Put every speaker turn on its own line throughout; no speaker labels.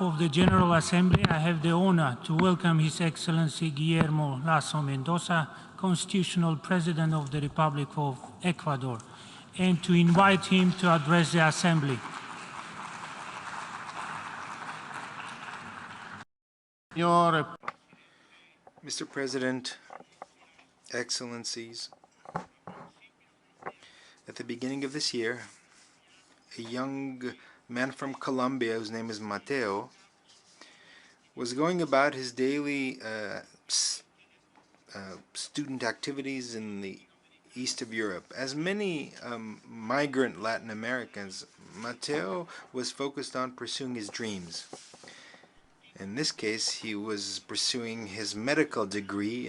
Of the General Assembly, I have the honor to welcome His Excellency Guillermo Lasso Mendoza, Constitutional President of the Republic of Ecuador, and to invite him to address the Assembly.
Mr. President, Excellencies, at the beginning of this year, a young man from Colombia whose name is Mateo was going about his daily student activities in the east of Europe. As many migrant Latin Americans, Mateo was focused on pursuing his dreams. In this case, he was pursuing his medical degree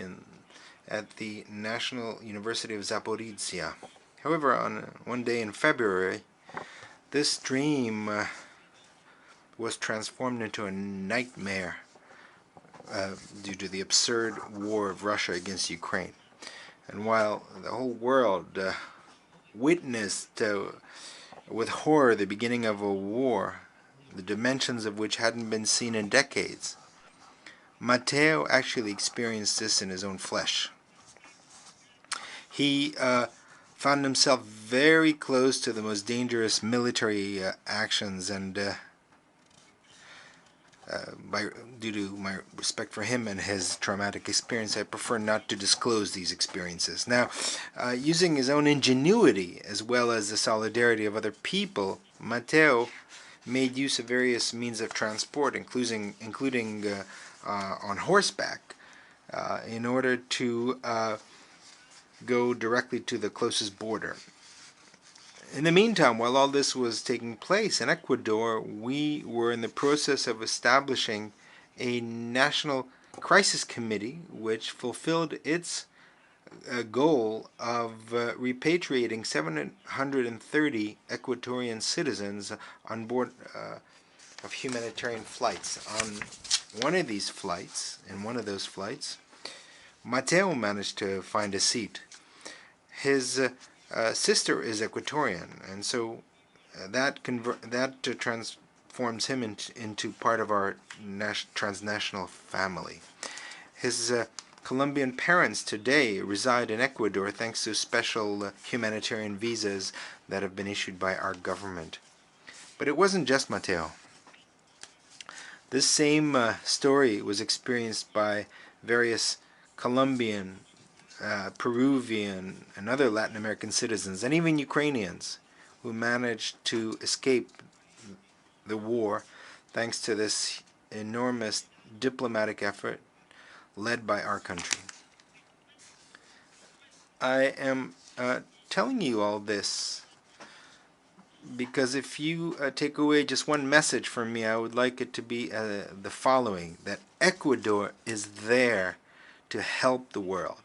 at the National University of Zaporizhia. However, on one day in February, this dream was transformed into a nightmare due to the absurd war of Russia against Ukraine. And while the whole world witnessed with horror the beginning of a war, the dimensions of which hadn't been seen in decades, Mateo actually experienced this in his own flesh. He found himself very close to the most dangerous military actions, and due to my respect for him and his traumatic experience, I prefer not to disclose these experiences. Now, using his own ingenuity as well as the solidarity of other people, Mateo made use of various means of transport, including on horseback, in order to go directly to the closest border. In the meantime, while all this was taking place in Ecuador, we were in the process of establishing a national crisis committee which fulfilled its goal of repatriating 730 Ecuadorian citizens on board of humanitarian flights. On one of these flights, Mateo managed to find a seat. His sister is Ecuadorian, and so that transforms him into part of our transnational family. His Colombian parents today reside in Ecuador thanks to special humanitarian visas that have been issued by our government. But it wasn't just Mateo. This same story was experienced by various Colombian, Peruvian, and other Latin American citizens, and even Ukrainians, who managed to escape the war thanks to this enormous diplomatic effort led by our country. I am telling you all this because if you take away just one message from me, I would like it to be the following: that Ecuador is there to help the world.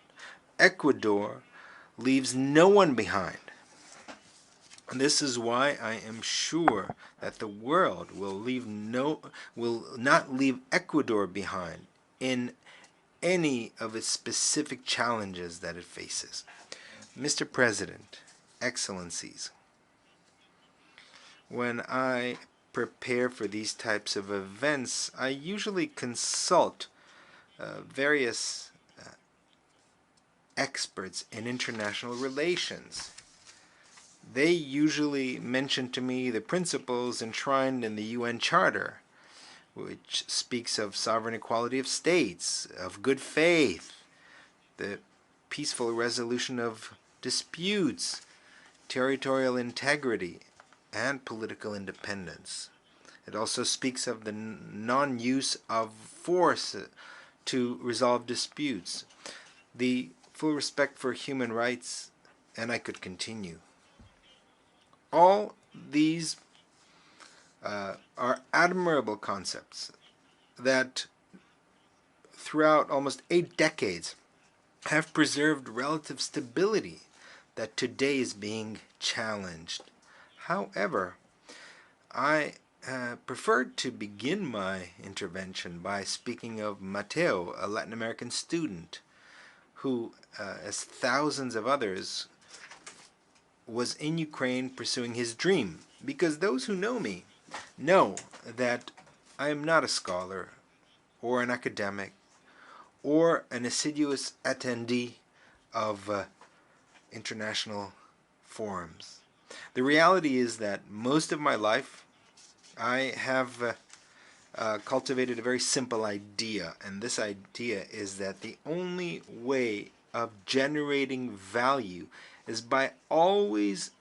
Ecuador leaves no one behind. And this is why I am sure that the world will not leave Ecuador behind in any of its specific challenges that it faces. Mr. President, Excellencies, when I prepare for these types of events, I usually consult various experts in international relations. They usually mention to me the principles enshrined in the UN Charter, which speaks of sovereign equality of states, of good faith, the peaceful resolution of disputes, territorial integrity, and political independence. It also speaks of the non-use of force to resolve disputes, the full respect for human rights, and I could continue. All these are admirable concepts that throughout almost 8 decades have preserved relative stability that today is being challenged. However, I preferred to begin my intervention by speaking of Mateo, a Latin American student who, as thousands of others, was in Ukraine pursuing his dream. Because those who know me know that I am not a scholar or an academic or an assiduous attendee of international forums. The reality is that most of my life I have cultivated a very simple idea, and this idea is that the only way of generating value is by always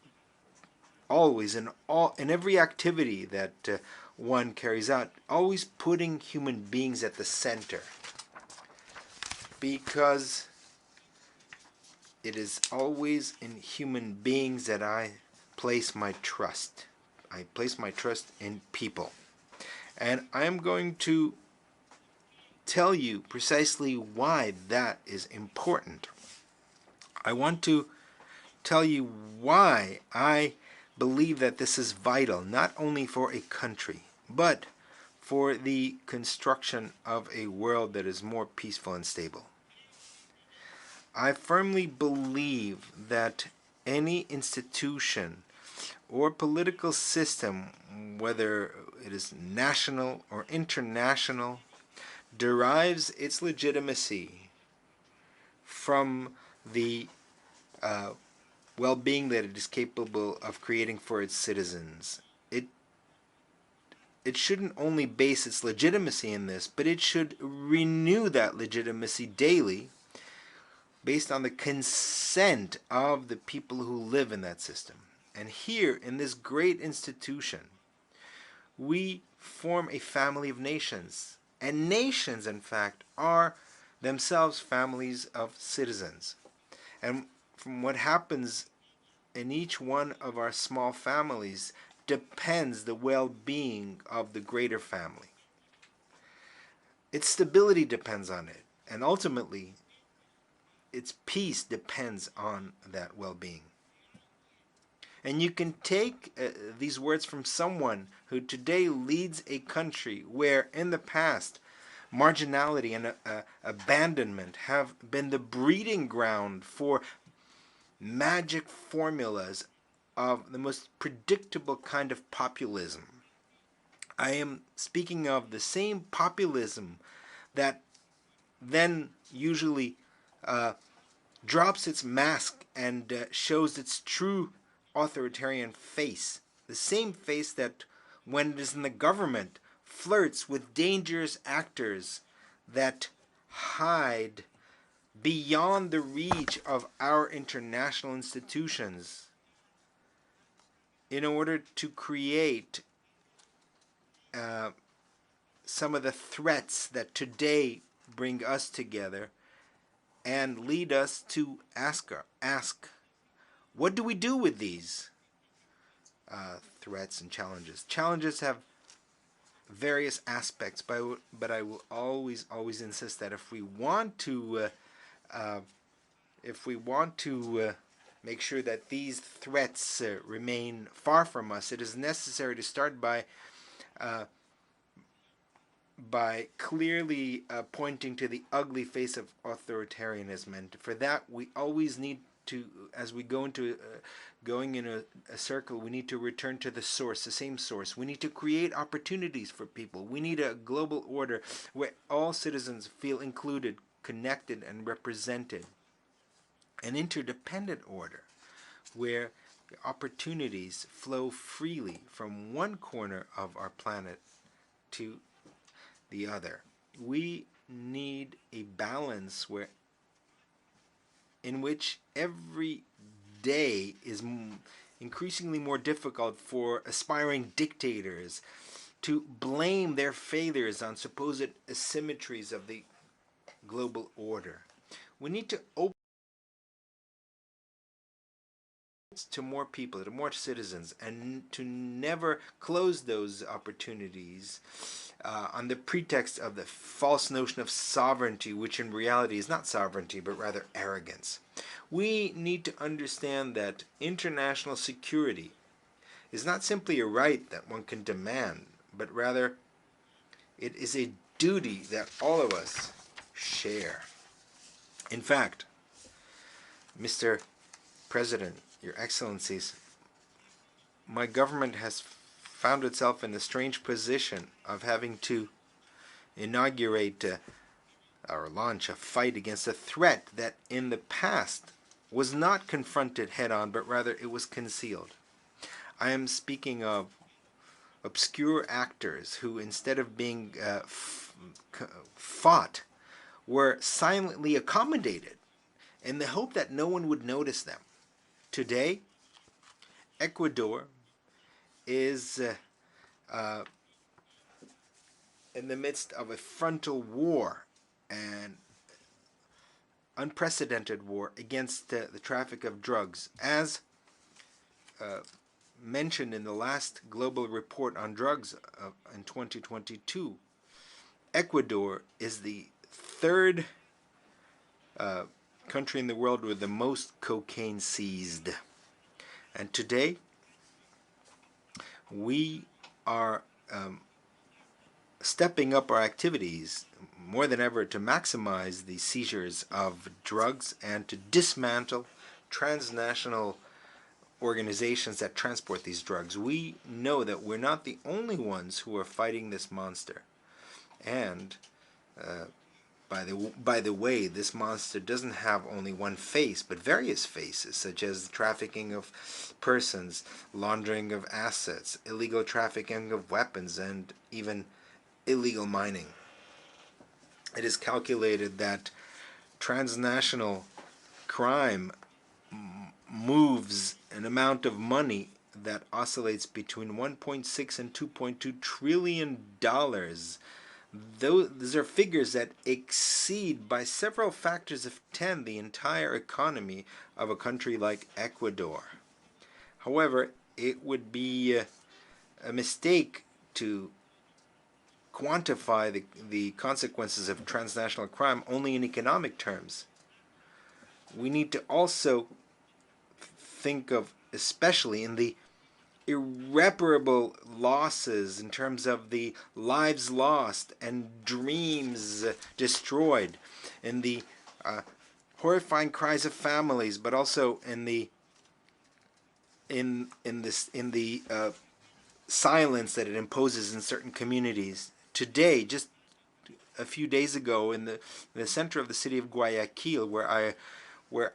in every activity that one carries out, always putting human beings at the center, because it is always in human beings that I place my trust. I place my trust in people. And I am going to tell you precisely why that is important. I want to tell you why I believe that this is vital, not only for a country, but for the construction of a world that is more peaceful and stable. I firmly believe that any institution or political system, whether it is national or international, derives its legitimacy from the well-being that it is capable of creating for its citizens. It shouldn't only base its legitimacy in this, but it should renew that legitimacy daily based on the consent of the people who live in that system. And here, in this great institution, we form a family of nations. And nations, in fact, are themselves families of citizens. And from what happens in each one of our small families depends the well-being of the greater family. Its stability depends on it, and ultimately, its peace depends on that well-being. And you can take these words from someone who today leads a country where in the past marginality and abandonment have been the breeding ground for magic formulas of the most predictable kind of populism. I am speaking of the same populism that then usually drops its mask and shows its true authoritarian face. The same face that, when it is in the government, flirts with dangerous actors that hide beyond the reach of our international institutions in order to create some of the threats that today bring us together and lead us to ask, what do we do with these threats and challenges? Challenges have various aspects, but I will always insist that if we want to make sure that these threats remain far from us, it is necessary to start by clearly pointing to the ugly face of authoritarianism. And for that, we always need to, as we go into going in a circle, we need to return to the source, the same source. We need to create opportunities for people. We need a global order where all citizens feel included, connected, and represented. An interdependent order where opportunities flow freely from one corner of our planet to the other. We need a balance in which every day is increasingly more difficult for aspiring dictators to blame their failures on supposed asymmetries of the global order. We need to open to more people, to more citizens, and to never close those opportunities on the pretext of the false notion of sovereignty, which in reality is not sovereignty, but rather arrogance. We need to understand that international security is not simply a right that one can demand, but rather it is a duty that all of us share. In fact, Mr. President, Your Excellencies, my government has found itself in the strange position of having to inaugurate or launch a fight against a threat that in the past was not confronted head on, but rather it was concealed. I am speaking of obscure actors who, instead of being fought, were silently accommodated in the hope that no one would notice them. Today, Ecuador is in the midst of a frontal war, an unprecedented war against the traffic of drugs. As mentioned in the last global report on drugs in 2022, Ecuador is the third country in the world with the most cocaine seized. And today, we are stepping up our activities more than ever to maximize the seizures of drugs and to dismantle transnational organizations that transport these drugs. We know that we're not the only ones who are fighting this monster. And by the way, this monster doesn't have only one face, but various faces, such as trafficking of persons, laundering of assets, illegal trafficking of weapons, and even illegal mining. It is calculated that transnational crime moves an amount of money that oscillates between 1.6 and 2.2 trillion dollars. Those are figures that exceed by several factors of 10 the entire economy of a country like Ecuador. However, it would be a mistake to quantify the consequences of transnational crime only in economic terms. We need to also think of, especially in the irreparable losses in terms of the lives lost and dreams destroyed, in the horrifying cries of families, but also in the silence that it imposes in certain communities. Today, just a few days ago, in the center of the city of Guayaquil, where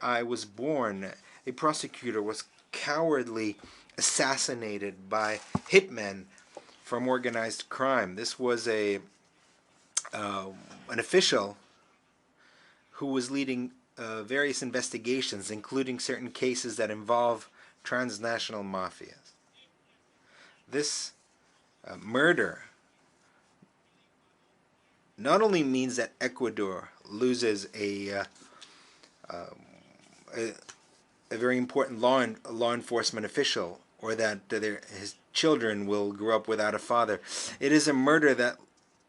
I was born, a prosecutor was cowardly assassinated by hitmen from organized crime. This was an official who was leading various investigations, including certain cases that involve transnational mafias. This murder not only means that Ecuador loses a very important law enforcement official, or that his children will grow up without a father. It is a murder that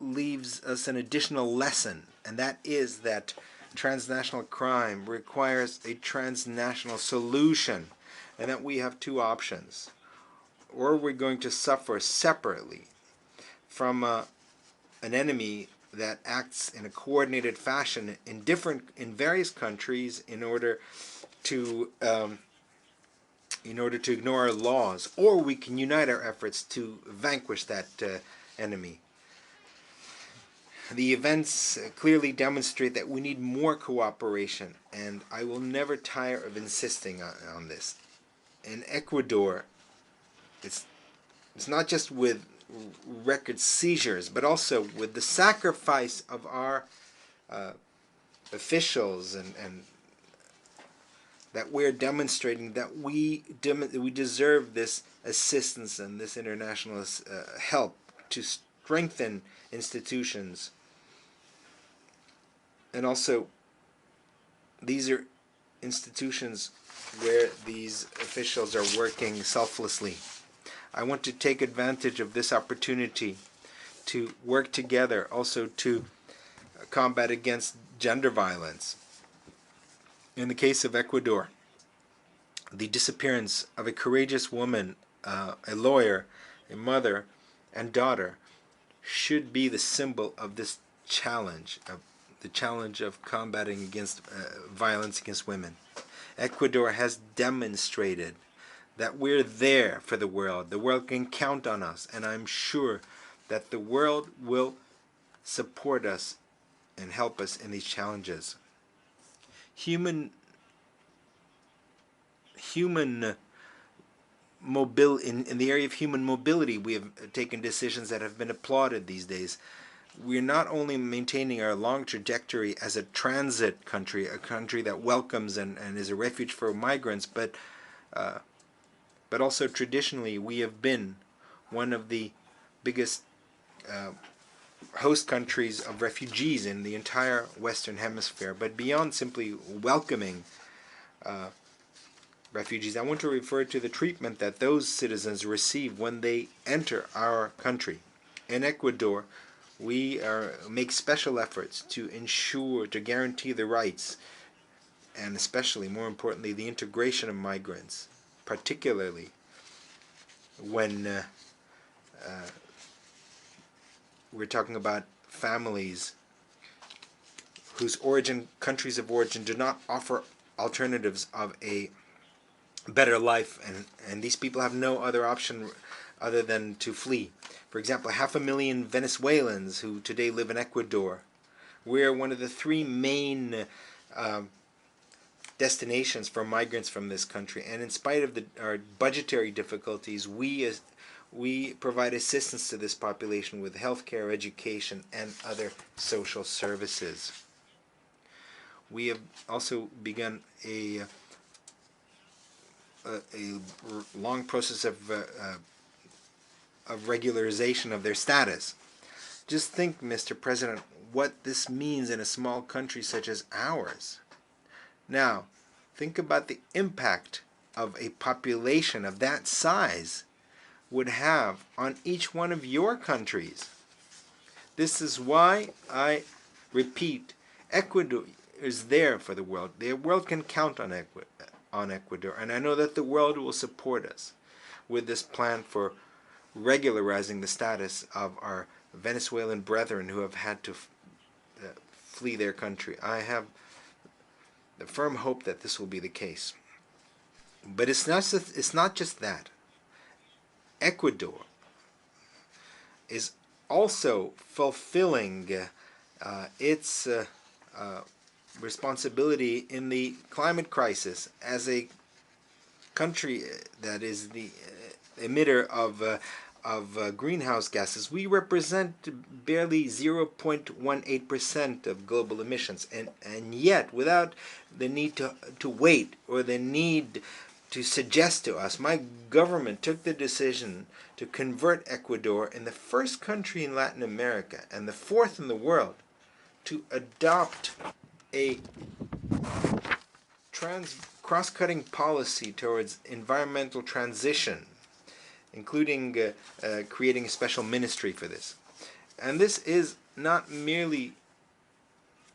leaves us an additional lesson, and that is that transnational crime requires a transnational solution, and that we have two options. Or we're going to suffer separately from an enemy that acts in a coordinated fashion in various countries in order to ignore our laws, or we can unite our efforts to vanquish that enemy. The events clearly demonstrate that we need more cooperation, and I will never tire of insisting on this. In Ecuador, it's not just with record seizures, but also with the sacrifice of our officials, and that we're demonstrating that we deserve this assistance and this international help to strengthen institutions. And also, these are institutions where these officials are working selflessly. I want to take advantage of this opportunity to work together also to combat against gender violence. In the case of Ecuador, the disappearance of a courageous woman, a lawyer, a mother, and daughter should be the symbol of this challenge, of the challenge of combating against violence against women. Ecuador has demonstrated that we're there for the world. The world can count on us, and I'm sure that the world will support us and help us in these challenges. Human in the area of human mobility, we have taken decisions that have been applauded these days. We're not only maintaining our long trajectory as a transit country, a country that welcomes and is a refuge for migrants, but also traditionally we have been one of the biggest host countries of refugees in the entire Western Hemisphere. But beyond simply welcoming refugees, I want to refer to the treatment that those citizens receive when they enter our country. In Ecuador, we make special efforts to ensure, to guarantee the rights, and especially, more importantly, the integration of migrants, particularly when we're talking about families whose countries of origin do not offer alternatives of a better life, and these people have no other option other than to flee. For example, 500,000 Venezuelans who today live in Ecuador. We're one of the three main destinations for migrants from this country, and in spite of our budgetary difficulties, we provide assistance to this population with healthcare, education, and other social services. We have also begun a long process of regularization of their status. Just think, Mr. President, what this means in a small country such as ours. Now, think about the impact of a population of that size would have on each one of your countries. This is why I repeat, Ecuador is there for the world. The world can count on Ecuador, and I know that the world will support us with this plan for regularizing the status of our Venezuelan brethren who have had to flee their country. I have the firm hope that this will be the case. But it's not just that. Ecuador is also fulfilling its responsibility in the climate crisis as a country that is the emitter of greenhouse gases. We represent barely 0.18% of global emissions, and yet, without the need to wait or the need to suggest to us, my government took the decision to convert Ecuador in the first country in Latin America and the fourth in the world to adopt a cross-cutting policy towards environmental transition, including creating a special ministry for this. And this is not merely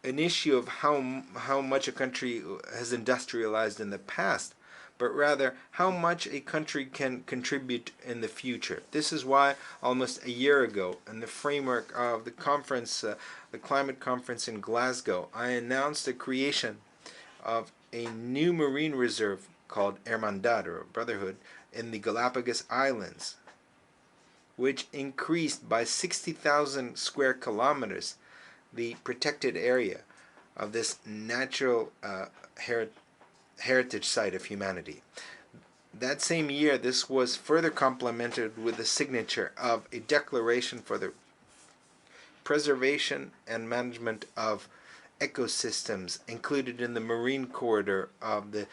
an issue of how much a country has industrialized in the past, but rather how much a country can contribute in the future. This is why almost a year ago, in the framework of the conference, the climate conference in Glasgow, I announced the creation of a new marine reserve called Hermandad, or Brotherhood, in the Galapagos Islands, which increased by 60,000 square kilometers the protected area of this natural heritage site of humanity. That same year, this was further complemented with the signature of a declaration for the preservation and management of ecosystems included in the marine corridor of the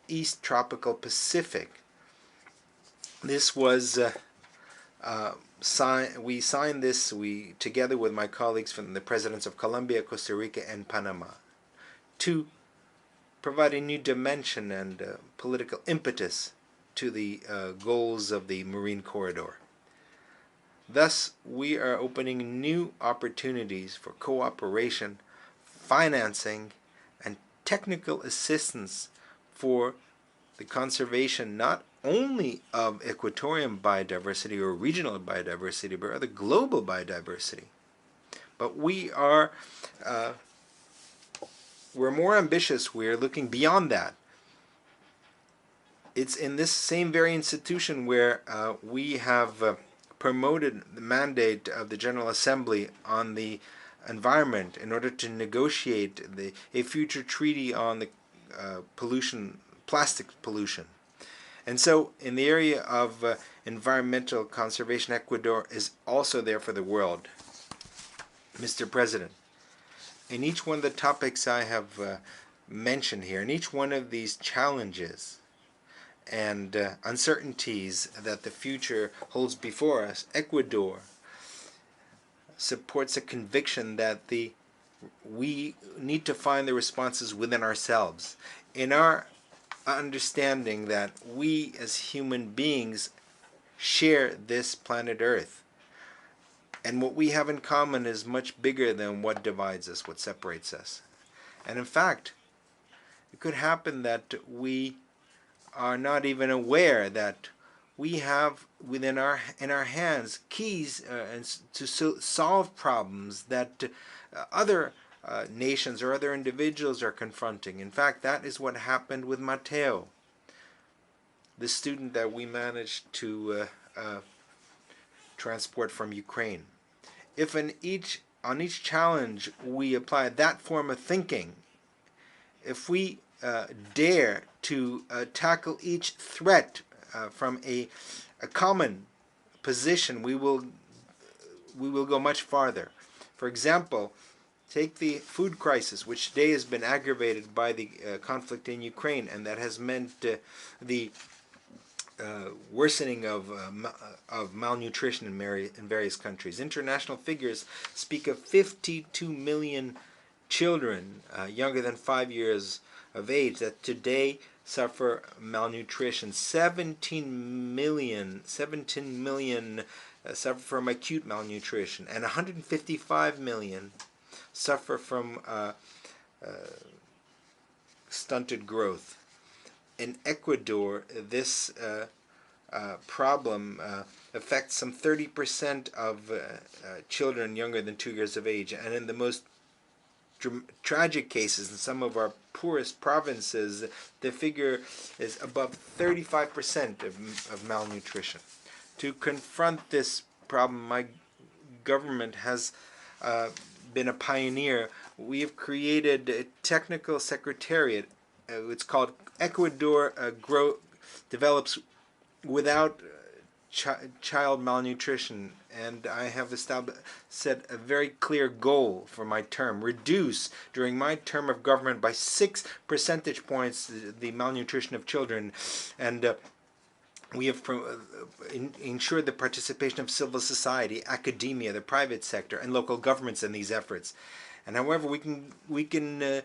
East Tropical Pacific. This was we signed this together with my colleagues from the presidents of Colombia, Costa Rica, and Panama, to provide a new dimension and political impetus to the goals of the marine corridor. Thus, we are opening new opportunities for cooperation, financing, and technical assistance for the conservation not only of Ecuadorian biodiversity or regional biodiversity, but rather global biodiversity. But we're more ambitious. We're looking beyond that. it's in this same very institution where we have promoted the mandate of the General Assembly on the environment in order to negotiate a future treaty on the plastic pollution. And so, in the area of environmental conservation, Ecuador is also there for the world. Mr. President, in each one of the topics I have mentioned here, in each one of these challenges and uncertainties that the future holds before us, Ecuador supports a conviction that we need to find the responses within ourselves. In our understanding that we as human beings share this planet Earth. And what we have in common is much bigger than what divides us, what separates us. And in fact, it could happen that we are not even aware that we have in our hands keys to solve problems that other nations or other individuals are confronting. In fact, that is what happened with Mateo, the student that we managed to transport from Ukraine. If on each challenge we apply that form of thinking, if we dare to tackle each threat from a common position, we will go much farther. For example, take the food crisis, which today has been aggravated by the conflict in Ukraine, and that has meant the worsening of malnutrition in various countries. International figures speak of 52 million children younger than 5 years of age that today suffer malnutrition. 17 million suffer from acute malnutrition, and 155 million suffer from stunted growth. In Ecuador, this problem affects some 30% of children younger than 2 years of age, and in the most tragic cases, in some of our poorest provinces, the figure is above 35% of malnutrition. To confront this problem, my government has been a pioneer. We have created a technical secretariat. It's called Ecuador Develops Without Child Malnutrition, and I have set a very clear goal for my term: reduce during my term of government by 6 percentage points the malnutrition of children, and we have ensured the participation of civil society, academia, the private sector, and local governments in these efforts. And however, we can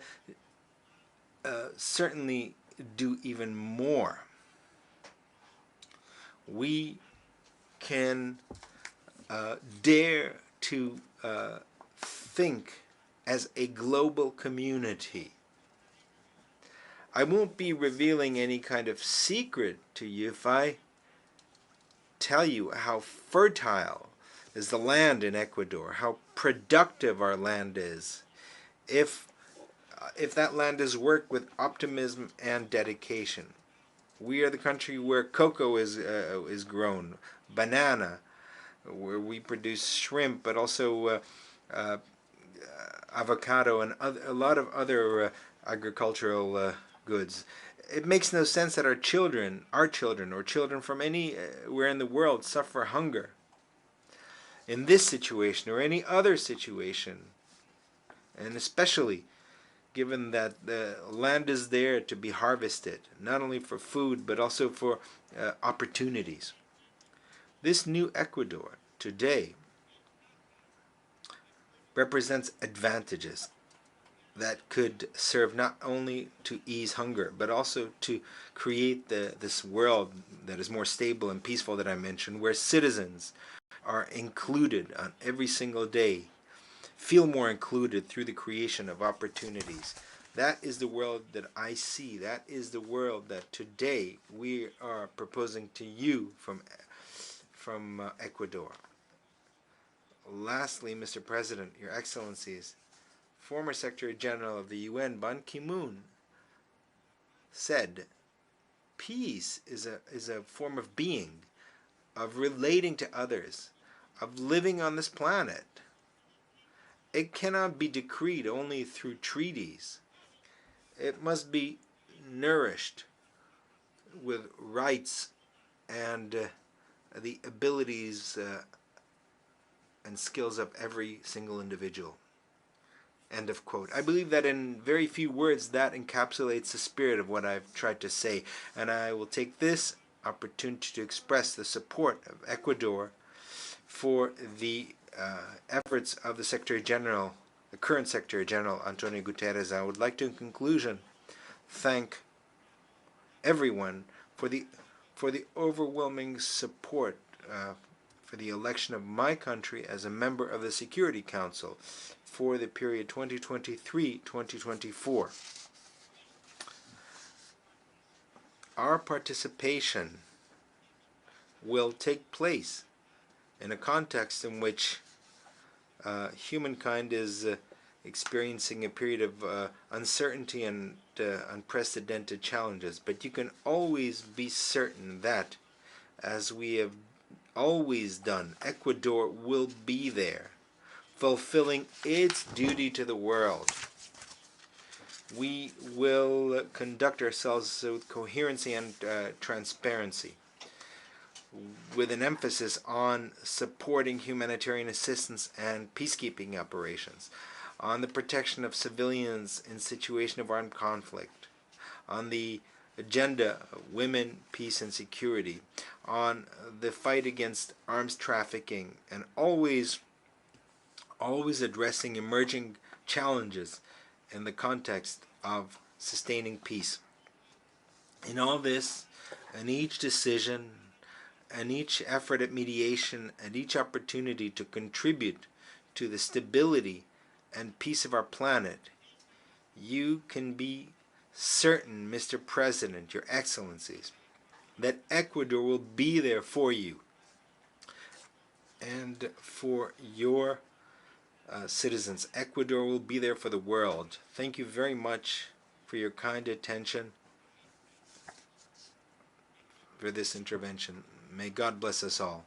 certainly do even more. We can dare to think as a global community. I won't be revealing any kind of secret to you if I tell you how fertile is the land in Ecuador, how productive our land is. If that land is worked with optimism and dedication. We are the country where cocoa is grown, banana, where we produce shrimp, but also avocado and a lot of other agricultural goods. It makes no sense that our children, or children from anywhere in the world, suffer hunger. In this situation or any other situation, and especially given that the land is there to be harvested, not only for food, but also for opportunities. This new Ecuador today represents advantages that could serve not only to ease hunger, but also to create this world that is more stable and peaceful that I mentioned, where citizens are included on every single day, feel more included through the creation of opportunities. That is the world that I see. That is the world that today we are proposing to you from Ecuador. Lastly, Mr. President, Your Excellencies, former Secretary General of the UN, Ban Ki-moon, said peace is a form of being, of relating to others, of living on this planet. It cannot be decreed only through treaties. It must be nourished with rights and the abilities and skills of every single individual. End of quote. I believe that in very few words that encapsulates the spirit of what I've tried to say, and I will take this opportunity to express the support of Ecuador for the efforts of the Secretary General, the current Secretary General, Antonio Guterres. I would like to, in conclusion, thank everyone for the overwhelming support for the election of my country as a member of the Security Council for the period 2023-2024. Our participation will take place in a context in which humankind is experiencing a period of uncertainty and unprecedented challenges. But you can always be certain that, as we have always done, Ecuador will be there, fulfilling its duty to the world. We will conduct ourselves with coherency and transparency, with an emphasis on supporting humanitarian assistance and peacekeeping operations, on the protection of civilians in situation of armed conflict, on the agenda of women, peace, and security, on the fight against arms trafficking, and always addressing emerging challenges in the context of sustaining peace. In all this, and each decision, and each effort at mediation, and each opportunity to contribute to the stability and peace of our planet, you can be certain, Mr. President, Your Excellencies, that Ecuador will be there for you and for your citizens. Ecuador will be there for the world. Thank you very much for your kind attention for this intervention. May God bless us all.